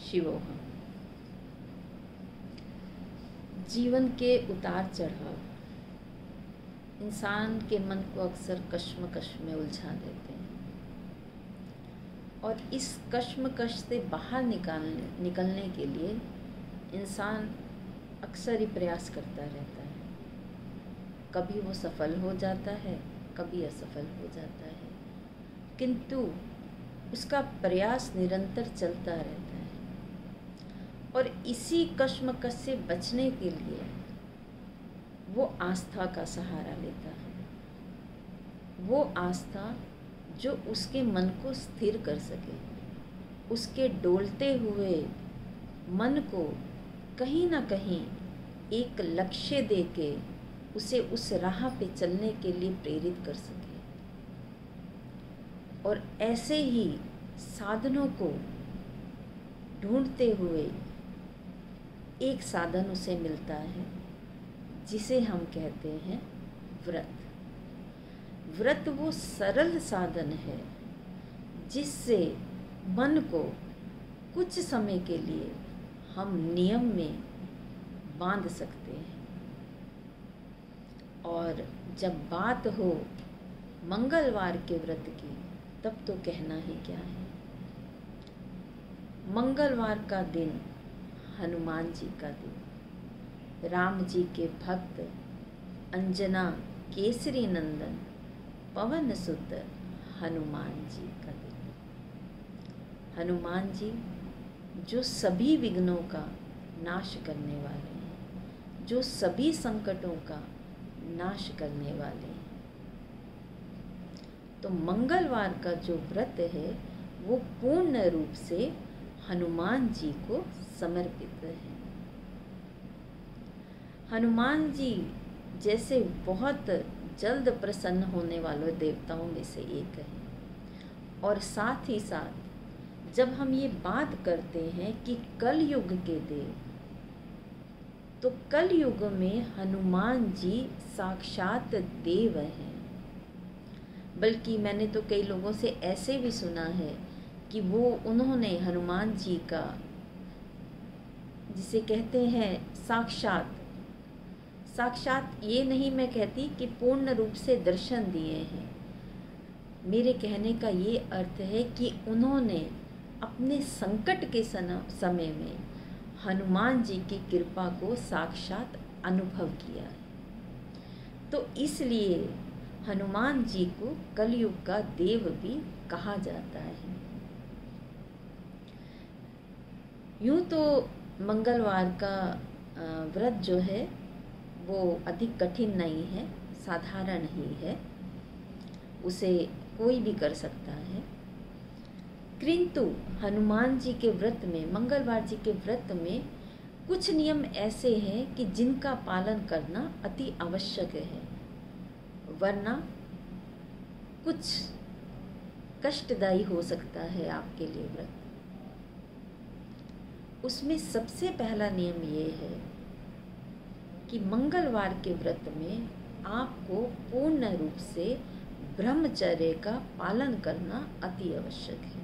शिवोहम। जीवन के उतार चढ़ाव इंसान के मन को अक्सर कश्मकश में उलझा देते हैं और इस कश्मकश से बाहर निकलने के लिए इंसान अक्सर ही प्रयास करता रहता है। कभी वो सफल हो जाता है, कभी असफल हो जाता है, किंतु उसका प्रयास निरंतर चलता रहता है। और इसी कश्मकश से बचने के लिए वो आस्था का सहारा लेता है। वो आस्था जो उसके मन को स्थिर कर सके, उसके डोलते हुए मन को कहीं ना कहीं एक लक्ष्य देके उसे उस राह पे चलने के लिए प्रेरित कर सके। और ऐसे ही साधनों को ढूंढते हुए एक साधन उसे मिलता है जिसे हम कहते हैं व्रत। व्रत वो सरल साधन है जिससे मन को कुछ समय के लिए हम नियम में बांध सकते हैं। और जब बात हो मंगलवार के व्रत की, तब तो कहना ही क्या है। मंगलवार का दिन हनुमान जी का दिन, राम जी के भक्त अंजना केसरी नंदन पवन सुत हनुमान जी का दिन। हनुमान जी जो सभी विघ्नों का नाश करने वाले हैं, जो सभी संकटों का नाश करने वाले हैं। तो मंगलवार का जो व्रत है वो पूर्ण रूप से हनुमान जी को समर्पित है। हनुमान जी जैसे बहुत जल्द प्रसन्न होने वाले देवताओं में से एक है। और साथ ही साथ जब हम ये बात करते हैं कि कलयुग के देव, तो कलयुग में हनुमान जी साक्षात देव हैं। बल्कि मैंने तो कई लोगों से ऐसे भी सुना है कि उन्होंने हनुमान जी का, जिसे कहते हैं साक्षात ये नहीं मैं कहती कि पूर्ण रूप से दर्शन दिए हैं। मेरे कहने का ये अर्थ है कि उन्होंने अपने संकट के समय में हनुमान जी की कृपा को साक्षात अनुभव किया है। तो इसलिए हनुमान जी को कलयुग का देव भी कहा जाता है। यूँ तो मंगलवार का व्रत जो है वो अधिक कठिन नहीं है, साधारण ही है, उसे कोई भी कर सकता है। किंतु हनुमान जी के व्रत में, मंगलवार जी के व्रत में कुछ नियम ऐसे हैं कि जिनका पालन करना अति आवश्यक है, वरना कुछ कष्टदायी हो सकता है आपके लिए व्रत। उसमें सबसे पहला नियम ये है कि मंगलवार के व्रत में आपको पूर्ण रूप से ब्रह्मचर्य का पालन करना अति आवश्यक है।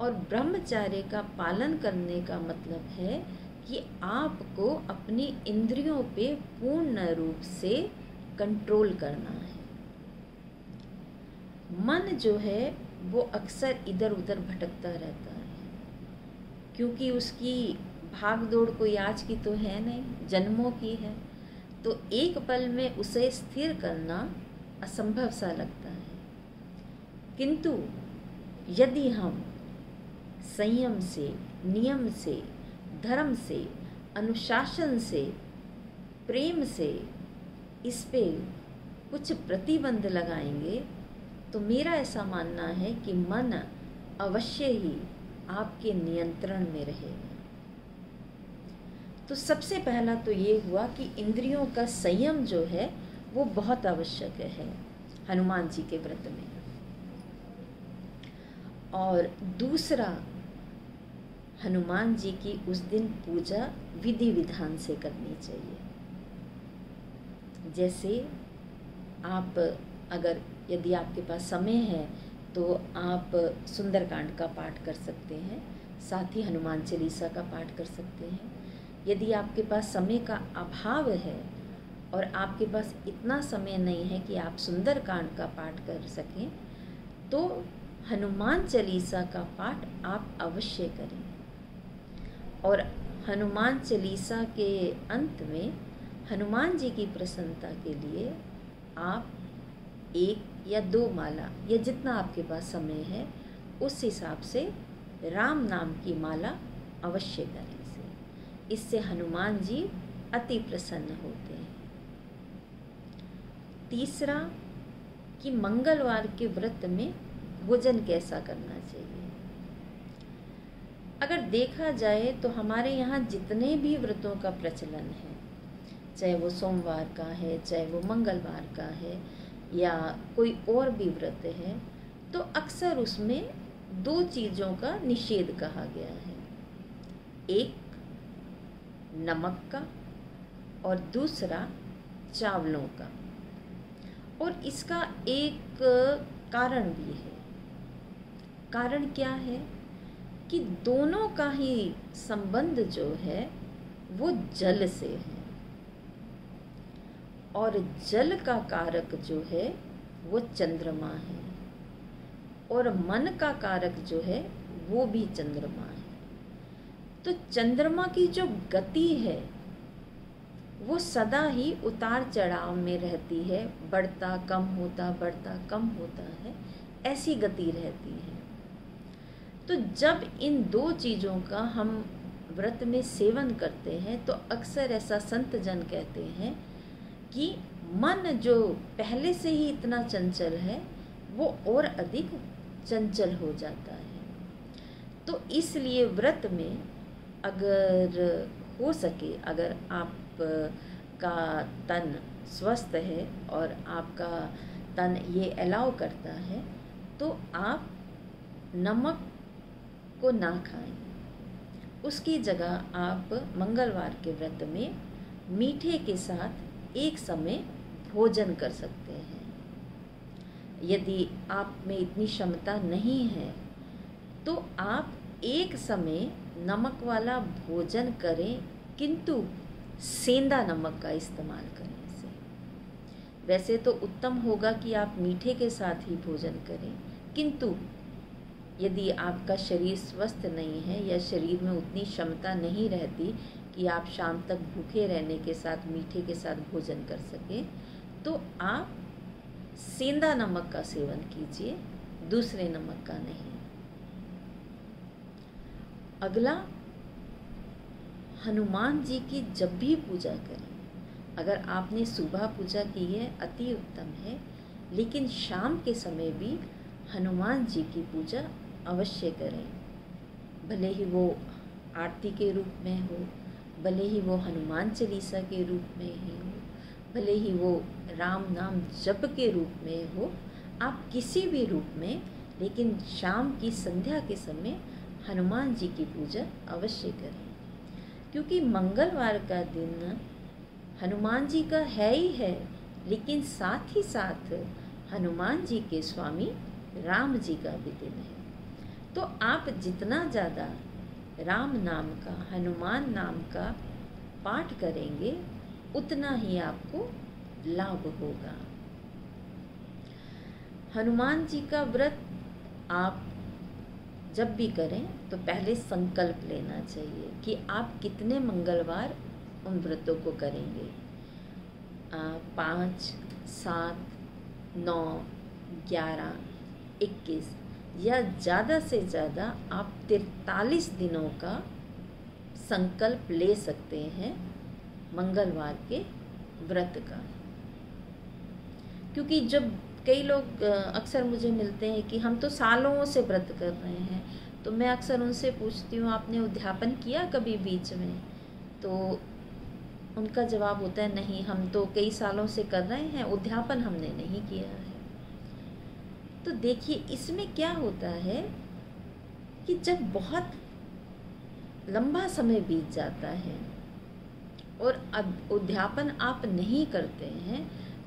और ब्रह्मचर्य का पालन करने का मतलब है कि आपको अपनी इंद्रियों पे पूर्ण रूप से कंट्रोल करना है। मन जो है वो अक्सर इधर उधर भटकता रहता है, क्योंकि उसकी भाग दौड़ कोई आज की तो है नहीं, जन्मों की है। तो एक पल में उसे स्थिर करना असंभव सा लगता है। किंतु यदि हम संयम से, नियम से, धर्म से, अनुशासन से, प्रेम से इस पे कुछ प्रतिबंध लगाएंगे, तो मेरा ऐसा मानना है कि मन अवश्य ही आपके नियंत्रण में रहेगा। तो सबसे पहला तो ये हुआ कि इंद्रियों का संयम जो है वो बहुत आवश्यक है हनुमान जी के व्रत में। और दूसरा, हनुमान जी की उस दिन पूजा विधि विधान से करनी चाहिए। जैसे आप, अगर यदि आपके पास समय है तो आप सुंदरकांड का पाठ कर सकते हैं, साथ ही हनुमान चालीसा का पाठ कर सकते हैं। यदि आपके पास समय का अभाव है और आपके पास इतना समय नहीं है कि आप सुंदरकांड का पाठ कर सकें, तो हनुमान चालीसा का पाठ आप अवश्य करें। और हनुमान चालीसा के अंत में हनुमान जी की प्रसन्नता के लिए आप 1 या 2 माला या जितना आपके पास समय है उस हिसाब से राम नाम की माला अवश्य करें। इससे हनुमान जी अति प्रसन्न होते हैं। तीसरा कि मंगलवार के व्रत में भोजन कैसा करना चाहिए। अगर देखा जाए तो हमारे यहाँ जितने भी व्रतों का प्रचलन है, चाहे वो सोमवार का है, चाहे वो मंगलवार का है या कोई और भी व्रत है, तो अक्सर उसमें 2 चीज़ों का निषेध कहा गया है। एक नमक का और दूसरा चावलों का। और इसका एक कारण भी है। कारण क्या है कि दोनों का ही संबंध जो है वो जल से है, और जल का कारक जो है वो चंद्रमा है, और मन का कारक जो है वो भी चंद्रमा है। तो चंद्रमा की जो गति है वो सदा ही उतार चढ़ाव में रहती है, बढ़ता कम होता है, ऐसी गति रहती है। तो जब इन 2 चीज़ों का हम व्रत में सेवन करते हैं तो अक्सर ऐसा संत जन कहते हैं कि मन जो पहले से ही इतना चंचल है वो और अधिक चंचल हो जाता है। तो इसलिए व्रत में अगर हो सके, अगर आप का तन स्वस्थ है और आपका तन ये अलाउ करता है, तो आप नमक को ना खाएं। उसकी जगह आप मंगलवार के व्रत में मीठे के साथ एक समय भोजन कर सकते हैं। यदि आप में इतनी क्षमता नहीं है तो आप एक समय नमक वाला भोजन करें, किंतु सेंधा नमक का इस्तेमाल करने से। वैसे तो उत्तम होगा कि आप मीठे के साथ ही भोजन करें, किंतु यदि आपका शरीर स्वस्थ नहीं है या शरीर में उतनी क्षमता नहीं रहती कि आप शाम तक भूखे रहने के साथ मीठे के साथ भोजन कर सकें, तो आप सेंधा नमक का सेवन कीजिए, दूसरे नमक का नहीं। अगला, हनुमान जी की जब भी पूजा करें, अगर आपने सुबह पूजा की है अति उत्तम है, लेकिन शाम के समय भी हनुमान जी की पूजा अवश्य करें। भले ही वो आरती के रूप में हो, भले ही वो हनुमान चालीसा के रूप में ही हो, भले ही वो राम नाम जप के रूप में हो, आप किसी भी रूप में, लेकिन शाम की संध्या के समय हनुमान जी की पूजा अवश्य करें। क्योंकि मंगलवार का दिन हनुमान जी का है ही है, लेकिन साथ ही साथ हनुमान जी के स्वामी राम जी का भी दिन है। तो आप जितना ज़्यादा राम नाम का, हनुमान नाम का पाठ करेंगे, उतना ही आपको लाभ होगा। हनुमान जी का व्रत आप जब भी करें तो पहले संकल्प लेना चाहिए कि आप कितने मंगलवार उन व्रतों को करेंगे। 5, 7, 9, 11, 21 या ज़्यादा से ज़्यादा आप 43 दिनों का संकल्प ले सकते हैं मंगलवार के व्रत का। क्योंकि जब कई लोग अक्सर मुझे मिलते हैं कि हम तो सालों से व्रत कर रहे हैं, तो मैं अक्सर उनसे पूछती हूँ आपने उद्यापन किया कभी बीच में? तो उनका जवाब होता है नहीं, हम तो कई सालों से कर रहे हैं, उद्यापन हमने नहीं किया है। तो देखिए इसमें क्या होता है कि जब बहुत लंबा समय बीत जाता है और उद्यापन आप नहीं करते हैं,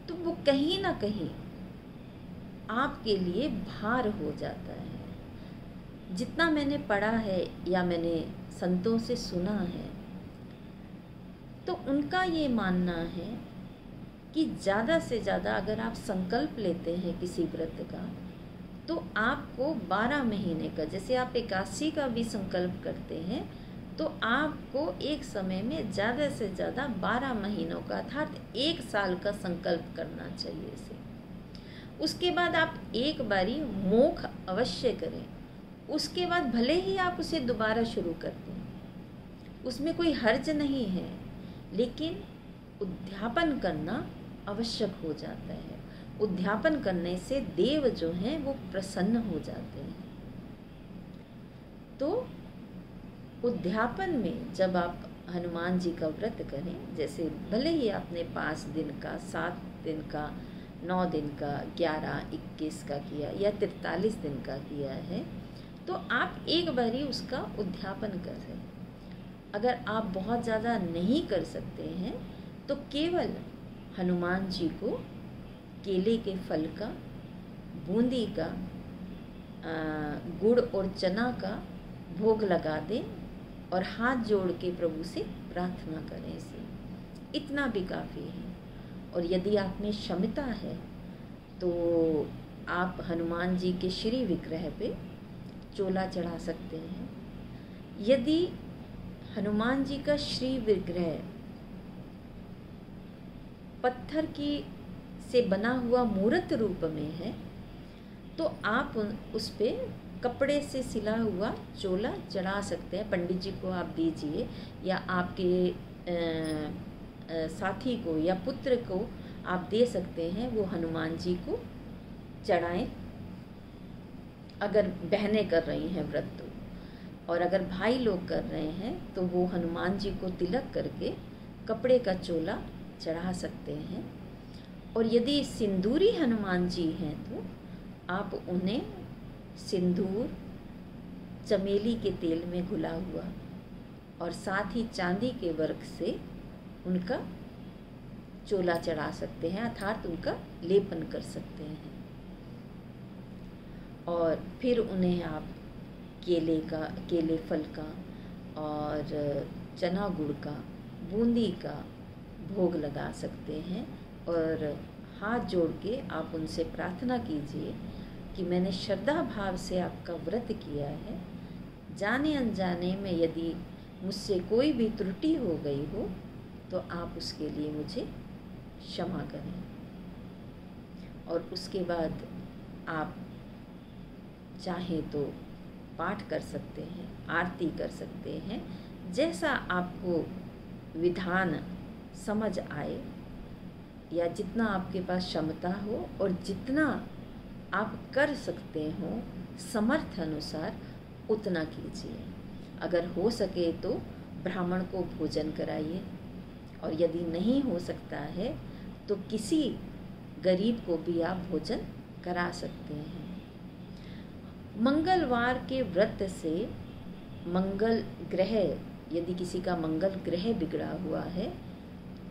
तो वो कहीं ना कहीं आपके लिए भार हो जाता है। जितना मैंने पढ़ा है या मैंने संतों से सुना है, तो उनका ये मानना है कि ज़्यादा से ज़्यादा अगर आप संकल्प लेते हैं किसी व्रत का, तो आपको 12 महीने का, जैसे आप एकादशी का भी संकल्प करते हैं, तो आपको एक समय में ज़्यादा से ज़्यादा 12 महीनों का अर्थात 1 साल का संकल्प करना चाहिए इसे। उसके बाद आप एक बारी मोक्ष अवश्य करें, उसके बाद भले ही आप उसे दोबारा शुरू कर दें, उसमें कोई हर्ज नहीं है, लेकिन उद्यापन करना आवश्यक हो जाता है। उद्यापन करने से देव जो हैं वो प्रसन्न हो जाते हैं। तो उद्यापन में जब आप हनुमान जी का व्रत करें, जैसे भले ही आपने 5 दिन का, 7 दिन का, 9 दिन का, 11, 21 का किया या 43 दिन का किया है, तो आप एक बारी उसका उद्यापन करें। अगर आप बहुत ज़्यादा नहीं कर सकते हैं, तो केवल हनुमान जी को केले के फल का, बूंदी का, गुड़ और चना का भोग लगा दें और हाथ जोड़ के प्रभु से प्रार्थना करें इसे, इतना भी काफ़ी है। और यदि आप में क्षमता है तो आप हनुमान जी के श्री विग्रह पे चोला चढ़ा सकते हैं। यदि हनुमान जी का श्री विग्रह पत्थर की से बना हुआ मूर्त रूप में है, तो आप उस पे कपड़े से सिला हुआ चोला चढ़ा सकते हैं। पंडित जी को आप दीजिए या आपके साथी को या पुत्र को आप दे सकते हैं, वो हनुमान जी को चढ़ाएं अगर बहनें कर रही हैं व्रत तो। और अगर भाई लोग कर रहे हैं तो वो हनुमान जी को तिलक करके कपड़े का चोला चढ़ा सकते हैं। और यदि सिंदूरी हनुमान जी हैं तो आप उन्हें सिंदूर, चमेली के तेल में घुला हुआ और साथ ही चांदी के वर्क से उनका चोला चढ़ा सकते हैं, अर्थात उनका लेपन कर सकते हैं। और फिर उन्हें आप केले फल का और चना गुड़ का, बूंदी का भोग लगा सकते हैं। और हाथ जोड़ के आप उनसे प्रार्थना कीजिए कि मैंने श्रद्धा भाव से आपका व्रत किया है, जाने अनजाने में यदि मुझसे कोई भी त्रुटि हो गई हो तो आप उसके लिए मुझे क्षमा करें। और उसके बाद आप चाहें तो पाठ कर सकते हैं, आरती कर सकते हैं, जैसा आपको विधान समझ आए या जितना आपके पास क्षमता हो और जितना आप कर सकते हो समर्थ अनुसार उतना कीजिए। अगर हो सके तो ब्राह्मण को भोजन कराइए, और यदि नहीं हो सकता है तो किसी गरीब को भी आप भोजन करा सकते हैं। मंगलवार के व्रत से मंगल ग्रह, यदि किसी का मंगल ग्रह बिगड़ा हुआ है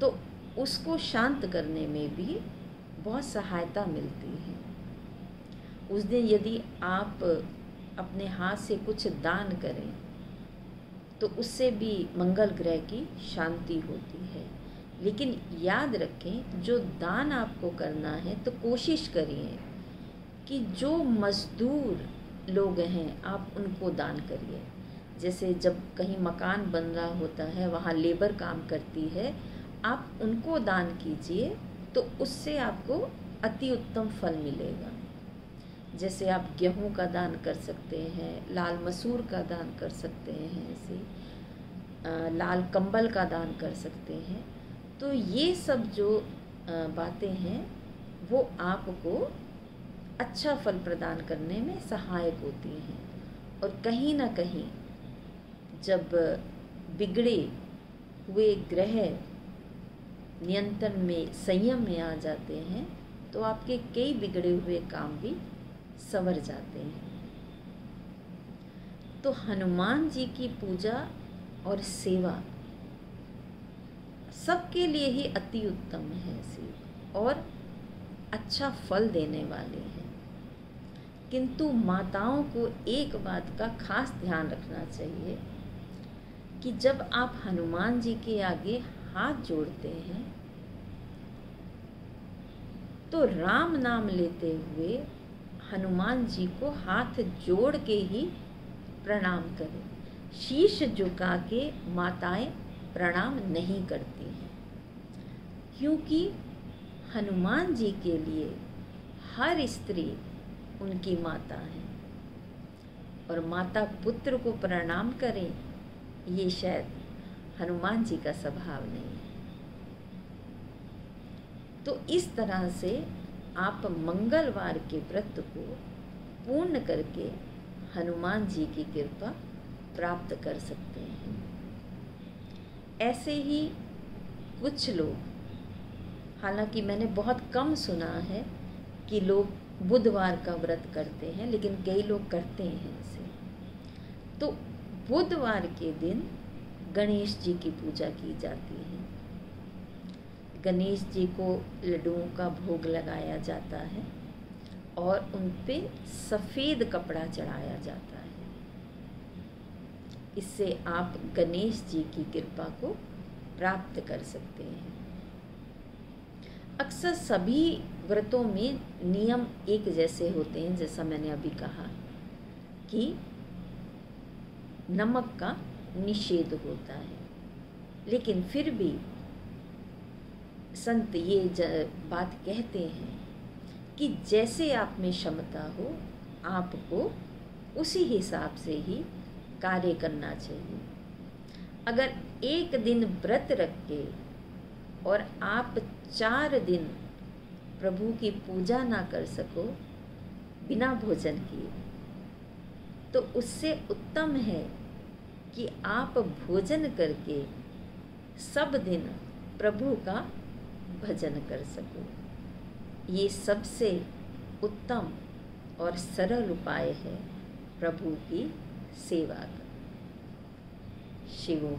तो उसको शांत करने में भी बहुत सहायता मिलती है। उस दिन यदि आप अपने हाथ से कुछ दान करें तो उससे भी मंगल ग्रह की शांति होती है। लेकिन याद रखें, जो दान आपको करना है तो कोशिश करिए कि जो मजदूर लोग हैं आप उनको दान करिए। जैसे जब कहीं मकान बन रहा होता है, वहाँ लेबर काम करती है, आप उनको दान कीजिए तो उससे आपको अति उत्तम फल मिलेगा। जैसे आप गेहूं का दान कर सकते हैं, लाल मसूर का दान कर सकते हैं, ऐसे लाल कंबल का दान कर सकते हैं। तो ये सब जो बातें हैं वो आपको अच्छा फल प्रदान करने में सहायक होती हैं। और कहीं ना कहीं जब बिगड़े हुए ग्रह नियंत्रण में, संयम में आ जाते हैं तो आपके कई बिगड़े हुए काम भी संवर जाते हैं। तो हनुमान जी की पूजा और सेवा सबके लिए ही अति उत्तम है और अच्छा फल देने वाले हैं। किंतु माताओं को एक बात का खास ध्यान रखना चाहिए कि जब आप हनुमान जी के आगे हाथ जोड़ते हैं तो राम नाम लेते हुए हनुमान जी को हाथ जोड़ के ही प्रणाम करें। शीश झुका के माताएं प्रणाम नहीं करती हैं, क्योंकि हनुमान जी के लिए हर स्त्री उनकी माता है और माता पुत्र को प्रणाम करे ये शायद हनुमान जी का स्वभाव नहीं है। तो इस तरह से आप मंगलवार के व्रत को पूर्ण करके हनुमान जी की कृपा प्राप्त कर सकते हैं। ऐसे ही कुछ लोग, हालांकि मैंने बहुत कम सुना है कि लोग बुधवार का व्रत करते हैं, लेकिन कई लोग करते हैं इसे। तो बुधवार के दिन गणेश जी की पूजा की जाती है। गणेश जी को लड्डुओं का भोग लगाया जाता है और उन पे सफ़ेद कपड़ा चढ़ाया जाता है। इससे आप गणेश जी की कृपा को प्राप्त कर सकते हैं। अक्सर सभी व्रतों में नियम एक जैसे होते हैं, जैसा मैंने अभी कहा कि नमक का निषेध होता है, लेकिन फिर भी संत ये बात कहते हैं कि जैसे आप में क्षमता हो आपको उसी हिसाब से ही कार्य करना चाहिए। अगर एक दिन व्रत रख के और आप 4 दिन प्रभु की पूजा ना कर सको बिना भोजन किए, तो उससे उत्तम है कि आप भोजन करके सब दिन प्रभु का भजन कर सको। ये सबसे उत्तम और सरल उपाय है प्रभु की सेवा का। शिवो